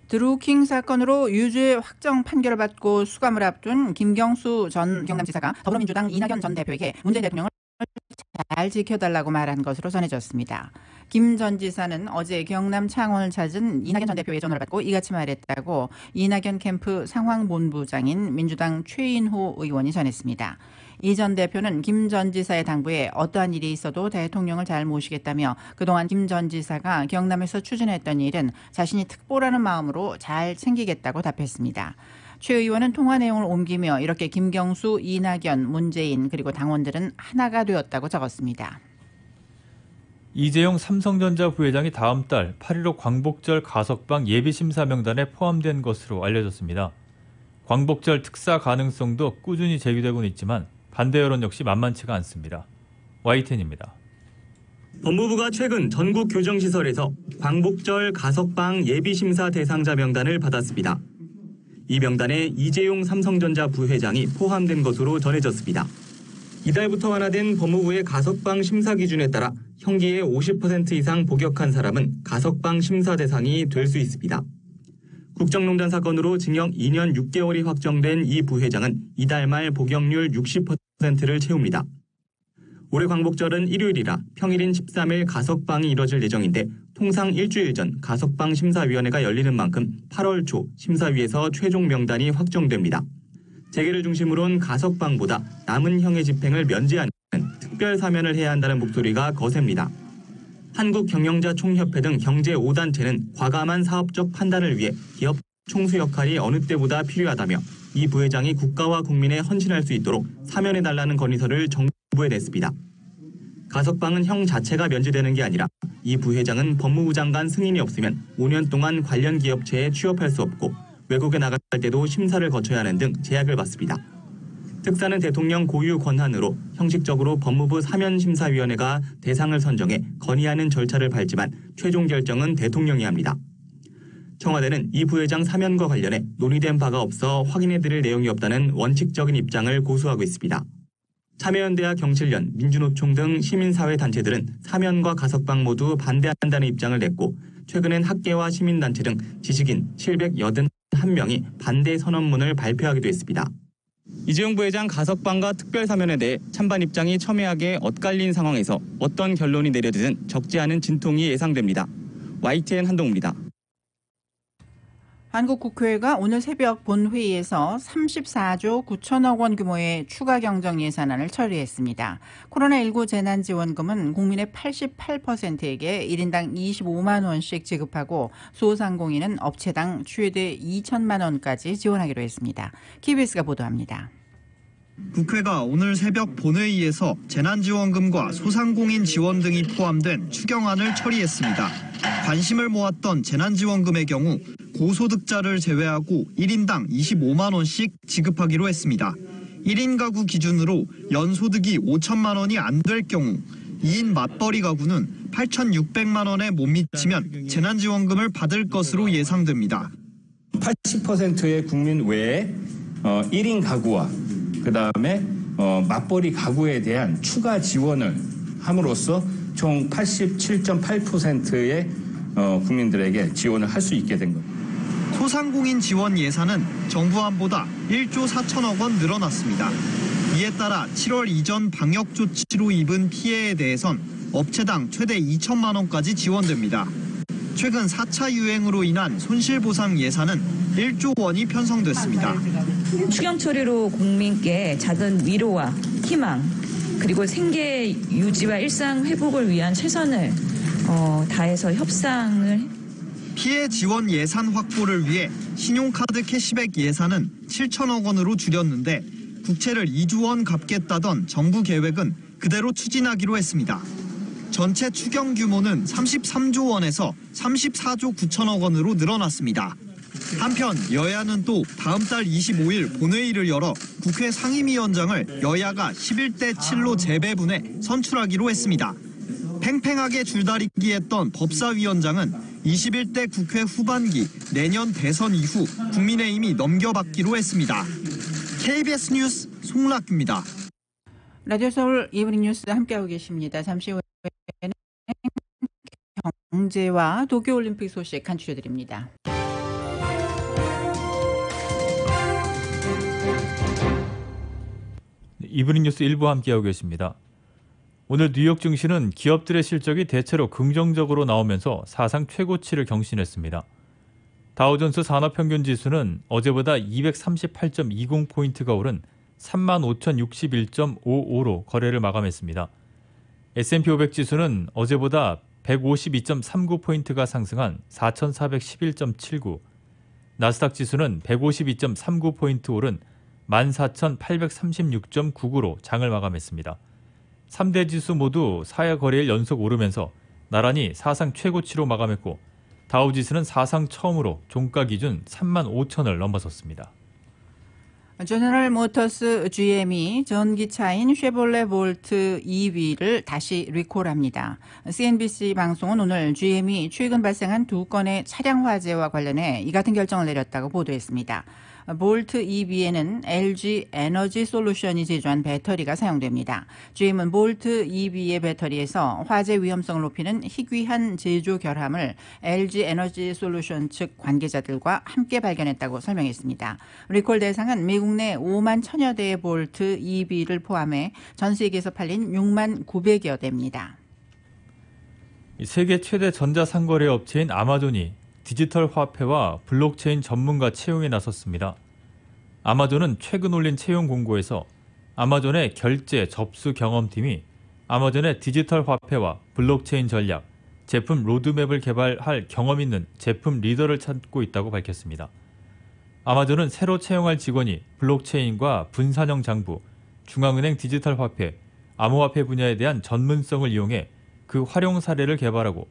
드루킹 사건으로 유죄 확정 판결을 받고 수감을 앞둔 김경수 전 경남지사가 더불어민주당 이낙연 전 대표에게 문재인 대통령을 잘 지켜달라고 말한 것으로 전해졌습니다. 김 전 지사는 어제 경남 창원을 찾은 이낙연 전 대표의 전화를 받고 이같이 말했다고 이낙연 캠프 상황본부장인 민주당 최인호 의원이 전했습니다. 이 전 대표는 김 전 지사의 당부에 어떠한 일이 있어도 대통령을 잘 모시겠다며 그동안 김 전 지사가 경남에서 추진했던 일은 자신이 특보라는 마음으로 잘 챙기겠다고 답했습니다. 최 의원은 통화 내용을 옮기며 이렇게 김경수, 이낙연, 문재인 그리고 당원들은 하나가 되었다고 적었습니다. 이재용 삼성전자 부회장이 다음 달 8.15 광복절 가석방 예비심사 명단에 포함된 것으로 알려졌습니다. 광복절 특사 가능성도 꾸준히 제기되고는 있지만 반대 여론 역시 만만치가 않습니다. YTN입니다. 법무부가 최근 전국 교정시설에서 광복절 가석방 예비심사 대상자 명단을 받았습니다. 이 명단에 이재용 삼성전자 부회장이 포함된 것으로 전해졌습니다. 이달부터 완화된 법무부의 가석방 심사 기준에 따라 형기의 50% 이상 복역한 사람은 가석방 심사 대상이 될 수 있습니다. 국정농단 사건으로 징역 2년 6개월이 확정된 이 부회장은 이달 말 복역률 60%를 채웁니다. 올해 광복절은 일요일이라 평일인 13일 가석방이 이뤄질 예정인데 통상 일주일 전 가석방 심사위원회가 열리는 만큼 8월 초 심사위에서 최종 명단이 확정됩니다. 재계를 중심으로는 가석방보다 남은 형의 집행을 면제하는 특별 사면을 해야 한다는 목소리가 거셉니다. 한국경영자총협회 등 경제 5단체는 과감한 사업적 판단을 위해 기업 총수 역할이 어느 때보다 필요하다며 이 부회장이 국가와 국민에 헌신할 수 있도록 사면해달라는 건의서를 정부에 냈습니다. 가석방은 형 자체가 면제되는 게 아니라 이 부회장은 법무부 장관 승인이 없으면 5년 동안 관련 기업체에 취업할 수 없고 외국에 나갈 때도 심사를 거쳐야 하는 등 제약을 받습니다. 특사는 대통령 고유 권한으로 형식적으로 법무부 사면심사위원회가 대상을 선정해 건의하는 절차를 밟지만 최종 결정은 대통령이 합니다. 청와대는 이 부회장 사면과 관련해 논의된 바가 없어 확인해드릴 내용이 없다는 원칙적인 입장을 고수하고 있습니다. 참여연대와 경실련, 민주노총 등 시민사회단체들은 사면과 가석방 모두 반대한다는 입장을 냈고 최근엔 학계와 시민단체 등 지식인 781명이 반대 선언문을 발표하기도 했습니다. 이재용 부회장 가석방과 특별사면에 대해 찬반 입장이 첨예하게 엇갈린 상황에서 어떤 결론이 내려지든 적지 않은 진통이 예상됩니다. YTN 한동우입니다. 한국국회가 오늘 새벽 본회의에서 34조 9천억 원 규모의 추가 경정 예산안을 처리했습니다. 코로나19 재난지원금은 국민의 88%에게 1인당 25만 원씩 지급하고 소상공인은 업체당 최대 2천만 원까지 지원하기로 했습니다. KBS가 보도합니다. 국회가 오늘 새벽 본회의에서 재난지원금과 소상공인 지원 등이 포함된 추경안을 처리했습니다. 관심을 모았던 재난지원금의 경우 고소득자를 제외하고 1인당 25만 원씩 지급하기로 했습니다. 1인 가구 기준으로 연소득이 5천만 원이 안 될 경우 2인 맞벌이 가구는 8,600만 원에 못 미치면 재난지원금을 받을 것으로 예상됩니다. 80%의 국민 외에 1인 가구와 그다음에 맞벌이 가구에 대한 추가 지원을 함으로써 총 87.8%의 국민들에게 지원을 할 수 있게 된 겁니다. 소상공인 지원 예산은 정부안보다 1조 4천억 원 늘어났습니다. 이에 따라 7월 이전 방역 조치로 입은 피해에 대해선 업체당 최대 2천만 원까지 지원됩니다. 최근 4차 유행으로 인한 손실보상 예산은 1조 원이 편성됐습니다. 추경 처리로 국민께 작은 위로와 희망 그리고 생계 유지와 일상 회복을 위한 최선을 다해서 협상을 피해 지원 예산 확보를 위해 신용카드 캐시백 예산은 7천억 원으로 줄였는데 국채를 2조 원 갚겠다던 정부 계획은 그대로 추진하기로 했습니다. 전체 추경 규모는 33조 원에서 34조 9천억 원으로 늘어났습니다. 한편 여야는 또 다음 달 25일 본회의를 열어 국회 상임위원장을 여야가 11대 7로 재배분해 선출하기로 했습니다. 팽팽하게 줄다리기 했던 법사위원장은 21대 국회 후반기 내년 대선 이후 국민의힘이 넘겨받기로 했습니다. KBS 뉴스 송락입니다. 라디오 서울 이브닝 뉴스 함께하고 계십니다. 잠시 후에는 경제와 도쿄올림픽 소식 간추려드립니다. 이브닝 뉴스 1부 함께하고 계십니다. 오늘 뉴욕 증시는 기업들의 실적이 대체로 긍정적으로 나오면서 사상 최고치를 경신했습니다. 다우존스 산업평균지수는 어제보다 238.20포인트가 오른 35,061.55로 거래를 마감했습니다. S&P 500 지수는 어제보다 152.39포인트가 상승한 4,411.79, 나스닥 지수는 152.39포인트 오른 14,836.99로 장을 마감했습니다. 3대 지수 모두 4야 거래일 연속 오르면서 나란히 사상 최고치로 마감했고 다우지수는 사상 처음으로 종가 기준 35,000을 넘어섰습니다. 제너럴 모터스 GM이 전기차인 쉐볼레 볼트 EV를 다시 리콜합니다. CNBC 방송은 오늘 GM이 최근 발생한 2건의 차량 화재와 관련해 이 같은 결정을 내렸다고 보도했습니다. 볼트 EV에는 LG 에너지 솔루션이 제조한 배터리가 사용됩니다. GM은 볼트 EV의 배터리에서 화재 위험성을 높이는 희귀한 제조 결함을 LG 에너지 솔루션 측 관계자들과 함께 발견했다고 설명했습니다. 리콜 대상은 미국 내 5만 1000여 대의 볼트 EV를 포함해 전 세계에서 팔린 6만 900여 대입니다. 세계 최대 전자상거래 업체인 아마존이 디지털 화폐와 블록체인 전문가 채용에 나섰습니다. 아마존은 최근 올린 채용 공고에서 아마존의 결제 접수 경험팀이 아마존의 디지털 화폐와 블록체인 전략, 제품 로드맵을 개발할 경험 있는 제품 리더를 찾고 있다고 밝혔습니다. 아마존은 새로 채용할 직원이 블록체인과 분산형 장부, 중앙은행 디지털 화폐, 암호화폐 분야에 대한 전문성을 이용해 그 활용 사례를 개발하고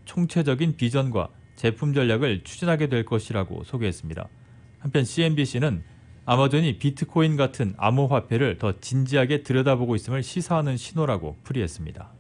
총체적인 비전과 제품 전략을 추진하게 될 것이라고 소개했습니다. 한편 CNBC는 아마존이 비트코인 같은 암호화폐를 더 진지하게 들여다보고 있음을 시사하는 신호라고 풀이했습니다.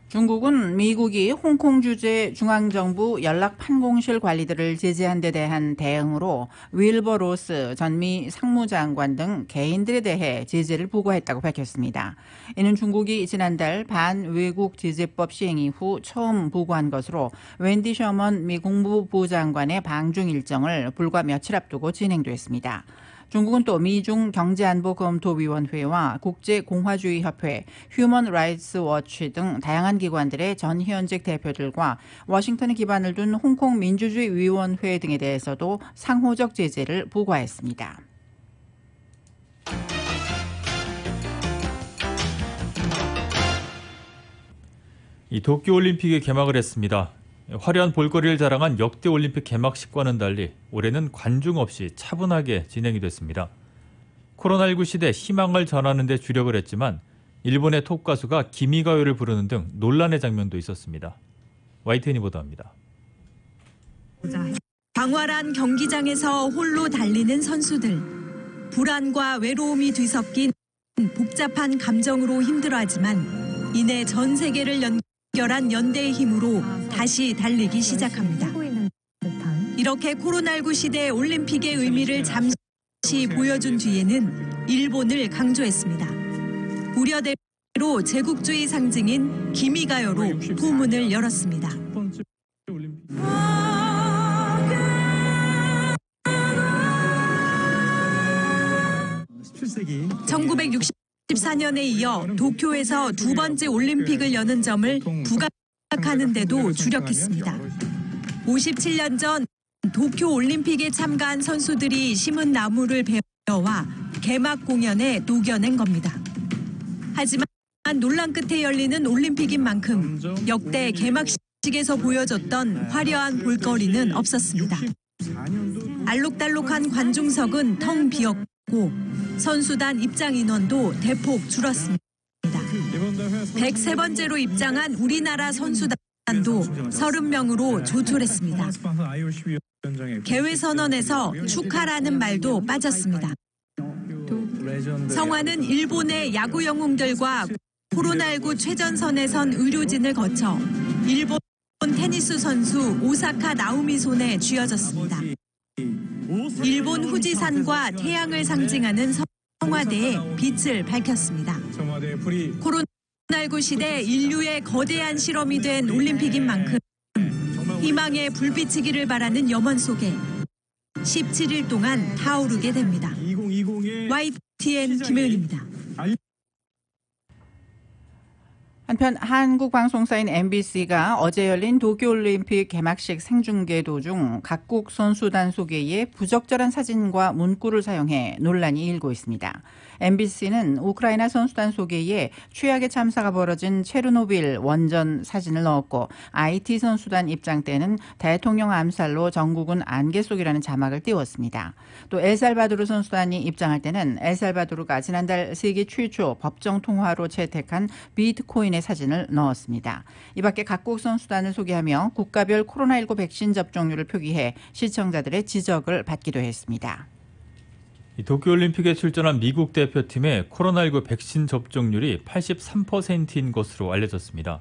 중국은 미국이 홍콩 주재 중앙정부 연락판공실 관리들을 제재한 데 대한 대응으로 윌버 로스 전 미 상무장관 등 개인들에 대해 제재를 부과했다고 밝혔습니다. 이는 중국이 지난달 반외국 제재법 시행 이후 처음 부과한 것으로 웬디 셔먼 미 국무부 장관의 방중 일정을 불과 며칠 앞두고 진행됐습니다. 중국은 또 미중 경제안보검토위원회와 국제공화주의협회, 휴먼 라이츠 워치 등 다양한 기관들의 전현직 대표들과 워싱턴에 기반을 둔 홍콩 민주주의 위원회 등에 대해서도 상호적 제재를 부과했습니다. 이 도쿄올림픽이 개막을 했습니다. 화려한 볼거리를 자랑한 역대 올림픽 개막식과는 달리 올해는 관중 없이 차분하게 진행이 됐습니다. 코로나19 시대 희망을 전하는 데 주력을 했지만 일본의 톱 가수가 기미가요를 부르는 등 논란의 장면도 있었습니다. YTN이 보도합니다. 광활한 경기장에서 홀로 달리는 선수들. 불안과 외로움이 뒤섞인 복잡한 감정으로 힘들어하지만 이내 전 세계를 연결한 연대의 힘으로 다시 달리기 시작합니다. 이렇게 코로나19 시대 올림픽의 의미를 잠시 보여준 뒤에는 일본을 강조했습니다. 우려대로 제국주의 상징인 기미가요로 포문을 열었습니다. 1964년에 이어 도쿄에서 두 번째 올림픽을 여는 점을 부각하는 데도 주력했습니다. 57년 전 도쿄 올림픽에 참가한 선수들이 심은 나무를 베어와 개막 공연에 녹여낸 겁니다. 하지만 논란 끝에 열리는 올림픽인 만큼 역대 개막식에서 보여줬던 화려한 볼거리는 없었습니다. 알록달록한 관중석은 텅 비었고 선수단 입장 인원도 대폭 줄었습니다. 103번째로 입장한 우리나라 선수단도 30명으로 조촐했습니다. 개회 선언에서 축하라는 말도 빠졌습니다. 성화는 일본의 야구 영웅들과 코로나19 최전선에 선 의료진을 거쳐 일본 테니스 선수 오사카 나오미 손에 쥐어졌습니다. 일본 후지산과 태양을 상징하는 성화대에 빛을 밝혔습니다. 코로나19 시대 인류의 거대한 실험이 된 올림픽인 만큼 희망의 불빛이기를 바라는 염원 속에 17일 동안 타오르게 됩니다. YTN 김혜은입니다. 한편 한국 방송사인 MBC가 어제 열린 도쿄올림픽 개막식 생중계 도중 각국 선수단 소개에 부적절한 사진과 문구를 사용해 논란이 일고 있습니다. MBC는 우크라이나 선수단 소개에 최악의 참사가 벌어진 체르노빌 원전 사진을 넣었고 IT 선수단 입장 때는 대통령 암살로 전국은 안개 속이라는 자막을 띄웠습니다. 또 엘살바도르 선수단이 입장할 때는 엘살바도르가 지난달 세계 최초 법정 통화로 채택한 비트코인의 사진을 넣었습니다. 이 밖에 각국 선수단을 소개하며 국가별 코로나19 백신 접종률을 표기해 시청자들의 지적을 받기도 했습니다. 도쿄올림픽에 출전한 미국 대표팀의 코로나19 백신 접종률이 83%인 것으로 알려졌습니다.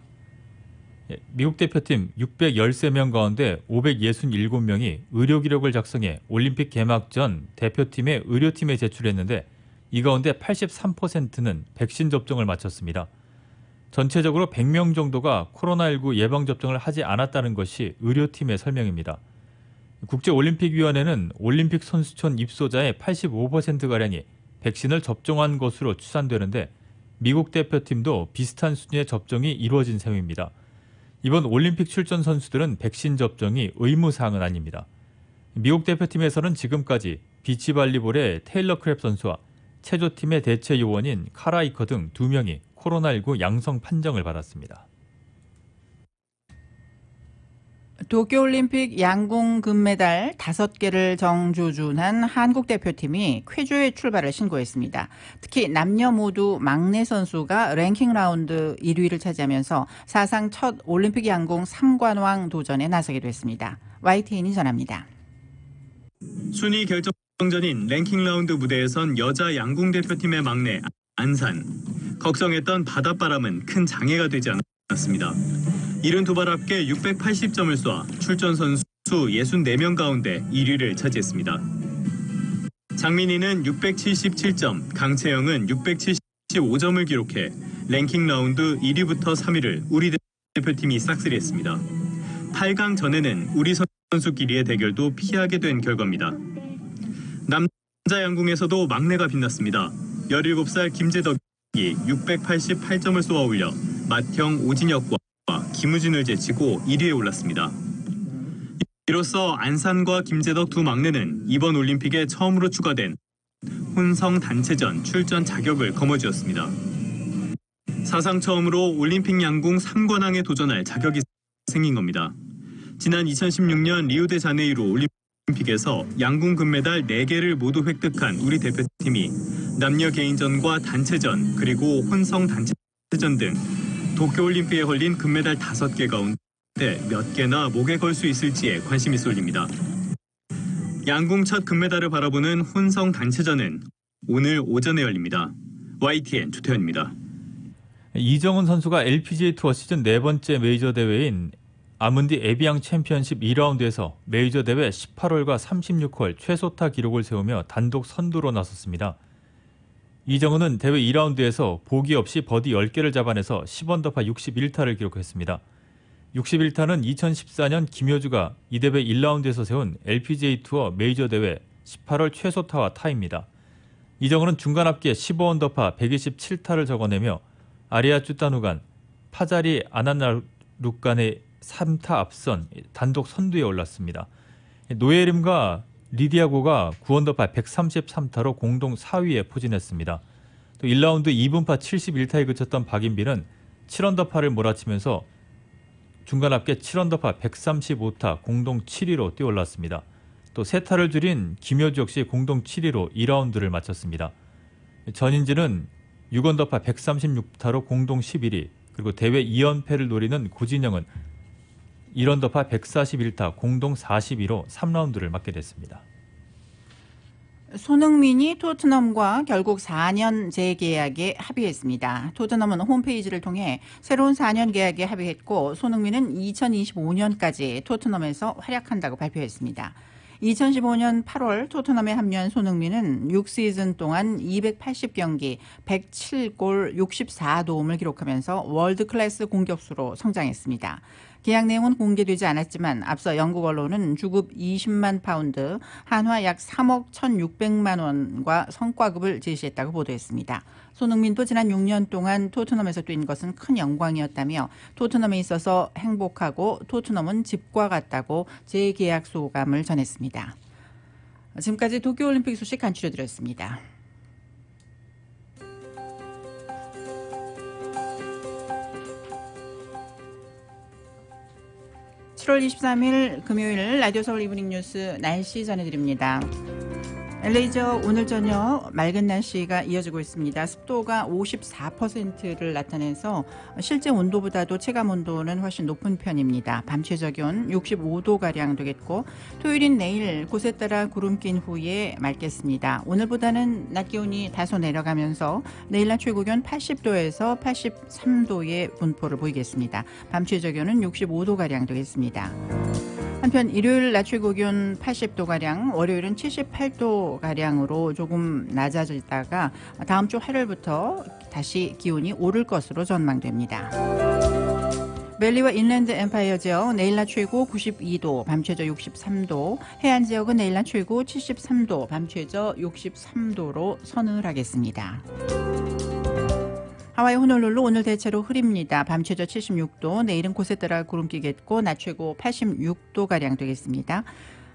미국 대표팀 613명 가운데 567명이 의료 기록을 작성해 올림픽 개막 전 대표팀의 의료팀에 제출했는데 이 가운데 83%는 백신 접종을 마쳤습니다. 전체적으로 100명 정도가 코로나19 예방접종을 하지 않았다는 것이 의료팀의 설명입니다. 국제올림픽위원회는 올림픽 선수촌 입소자의 85%가량이 백신을 접종한 것으로 추산되는데 미국 대표팀도 비슷한 수준의 접종이 이루어진 셈입니다. 이번 올림픽 출전 선수들은 백신 접종이 의무사항은 아닙니다. 미국 대표팀에서는 지금까지 비치발리볼의 테일러 크랩 선수와 체조팀의 대체 요원인 카라 이커 등 2명이 코로나19 양성 판정을 받았습니다. 도쿄올림픽 양궁 금메달 5개를 정조준한 한국 대표팀이 쾌조의 출발을 신고했습니다. 특히 남녀 모두 막내 선수가 랭킹 라운드 1위를 차지하면서 사상 첫 올림픽 양궁 3관왕 도전에 나서게 됐습니다. YTN이 전합니다. 순위 결정전인 랭킹 라운드 무대에선 여자 양궁 대표팀의 막내 안산. 걱정했던 바닷바람은 큰 장애가 되지 않았습니다. 72발 합계 680점을 쏴 출전 선수 64명 가운데 1위를 차지했습니다. 장민희는 677점, 강채영은 675점을 기록해 랭킹 라운드 1위부터 3위를 우리 대표팀이 싹쓸이했습니다. 8강 전에는 우리 선수끼리의 대결도 피하게 된 결과입니다. 남자 양궁에서도 막내가 빛났습니다. 17살 김재덕이 688점을 쏘아 올려 맏형 오진혁과 김우진을 제치고 1위에 올랐습니다. 이로써 안산과 김재덕 두 막내는 이번 올림픽에 처음으로 추가된 혼성 단체전 출전 자격을 거머쥐었습니다. 사상 처음으로 올림픽 양궁 3관왕에 도전할 자격이 생긴 겁니다. 지난 2016년 리우데자네이루 올림픽에서 양궁 금메달 4개를 모두 획득한 우리 대표팀이 남녀 개인전과 단체전 그리고 혼성 단체전 등 도쿄올림픽에 걸린 금메달 5개 가운데 몇 개나 목에 걸 수 있을지에 관심이 쏠립니다. 양궁 첫 금메달을 바라보는 혼성 단체전은 오늘 오전에 열립니다. YTN 주태현입니다. 이정은 선수가 LPGA 투어 시즌 4번째 메이저 대회인 아문디 에비앙 챔피언십 2라운드에서 메이저 대회 18홀과 36홀 최소타 기록을 세우며 단독 선두로 나섰습니다. 이정은은 대회 2라운드에서 보기 없이 버디 10개를 잡아내서 10언더파 61타를 기록했습니다. 61타는 2014년 김효주가 이 대회 1라운드에서 세운 LPGA 투어 메이저 대회 18홀 최소타와 타입니다. 이정은은 중간 합계 15언더파 127타를 적어내며 아리아 쭈따누간, 파자리 아나나룩간의 3타 앞선 단독 선두에 올랐습니다. 노예림과 리디아고가 9언더파 133타로 공동 4위에 포진했습니다. 또 1라운드 2분파 71타에 그쳤던 박인비는 7언더파를 몰아치면서 중간 합계 7언더파 135타 공동 7위로 뛰어올랐습니다. 또 3타를 줄인 김효주 역시 공동 7위로 2라운드를 마쳤습니다. 전인지는 6언더파 136타로 공동 11위, 그리고 대회 2연패를 노리는 고진영은 1언더파 141타 공동 42로 3라운드를 맞게 됐습니다. 손흥민이 토트넘과 결국 4년 재계약에 합의했습니다. 토트넘은 홈페이지를 통해 새로운 4년 계약에 합의했고 손흥민은 2025년까지 토트넘에서 활약한다고 발표했습니다. 2015년 8월 토트넘에 합류한 손흥민은 6시즌 동안 280경기, 107골, 64도움을 기록하면서 월드클래스 공격수로 성장했습니다. 계약 내용은 공개되지 않았지만 앞서 영국 언론은 주급 20만 파운드, 한화 약 3억 1,600만 원과 성과급을 제시했다고 보도했습니다. 손흥민도 지난 6년 동안 토트넘에서 뛴 것은 큰 영광이었다며 토트넘에 있어서 행복하고 토트넘은 집과 같다고 재계약 소감을 전했습니다. 지금까지 도쿄올림픽 소식 간추려드렸습니다. (7월 23일) 금요일 라디오 서울 이브닝 뉴스 날씨 전해드립니다. LA죠. 오늘 저녁 맑은 날씨가 이어지고 있습니다. 습도가 54%를 나타내서 실제 온도보다도 체감 온도는 훨씬 높은 편입니다. 밤 최저 기온 65도가량 되겠고 토요일인 내일 곳에 따라 구름 낀 후에 맑겠습니다. 오늘보다는 낮 기온이 다소 내려가면서 내일 낮 최고 기온 80도에서 83도의 분포를 보이겠습니다. 밤 최저 기온은 65도가량 되겠습니다. 한편 일요일 낮 최고 기온 80도가량, 월요일은 78도가량으로 조금 낮아지다가 다음 주 화요일부터 다시 기온이 오를 것으로 전망됩니다. 밸리와 인랜드 엠파이어지역 내일 낮 최고 92도, 밤 최저 63도, 해안 지역은 내일 낮 최고 73도, 밤 최저 63도로 서늘하겠습니다. 하와이 호놀룰루 오늘 대체로 흐립니다. 밤 최저 76도, 내일은 곳에 따라 구름 끼겠고 낮 최고 86도가량 되겠습니다.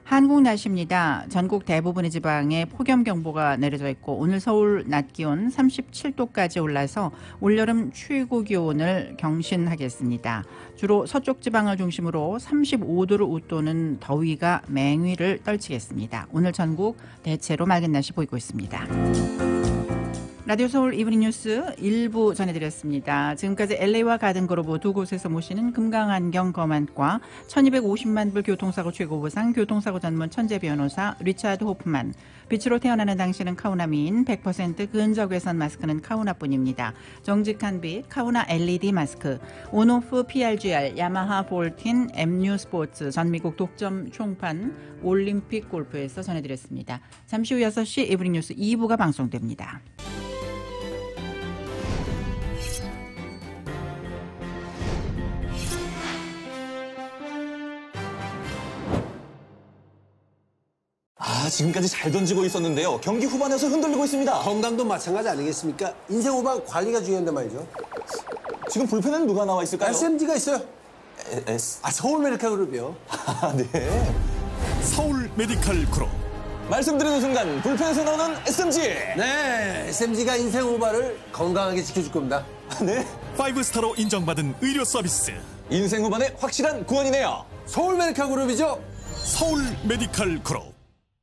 한국 날씨입니다. 전국 대부분의 지방에 폭염경보가 내려져 있고 오늘 서울 낮 기온 37도까지 올라서 올여름 최고 기온을 경신하겠습니다. 주로 서쪽 지방을 중심으로 35도를 웃도는 더위가 맹위를 떨치겠습니다. 오늘 전국 대체로 맑은 날씨 보이고 있습니다. 라디오 서울 이브닝 뉴스 1부 전해드렸습니다. 지금까지 LA와 가든그로브 두 곳에서 모시는 금강안경 검안과 1250만 불 교통사고 최고보상 교통사고 전문 천재 변호사 리차드 호프만, 빛으로 태어나는 당신은 카우나미인 100% 근적외선 마스크는 카우나뿐입니다. 정직한 빛 카우나 LED 마스크, 온오프 PRGR, 야마하 볼틴, MU 스포츠, 전미국 독점 총판 올림픽 골프에서 전해드렸습니다. 잠시 후 6시 이브닝 뉴스 2부가 방송됩니다. 지금까지 잘 던지고 있었는데요. 경기 후반에서 흔들리고 있습니다. 건강도 마찬가지 아니겠습니까? 인생 후반 관리가 중요한데 말이죠. 지금 불펜에는 누가 나와 있을까요? SMG가 있어요. 서울 메디칼 그룹이요. 네. 서울 메디칼 그룹. 말씀드리는 순간 불펜에서 나오는 SMG. 네, SMG가 인생 후반을 건강하게 지켜줄 겁니다. 네. 5스타로 인정받은 의료 서비스. 인생 후반의 확실한 구원이네요. 서울 메디칼 그룹이죠. 서울 메디칼 그룹.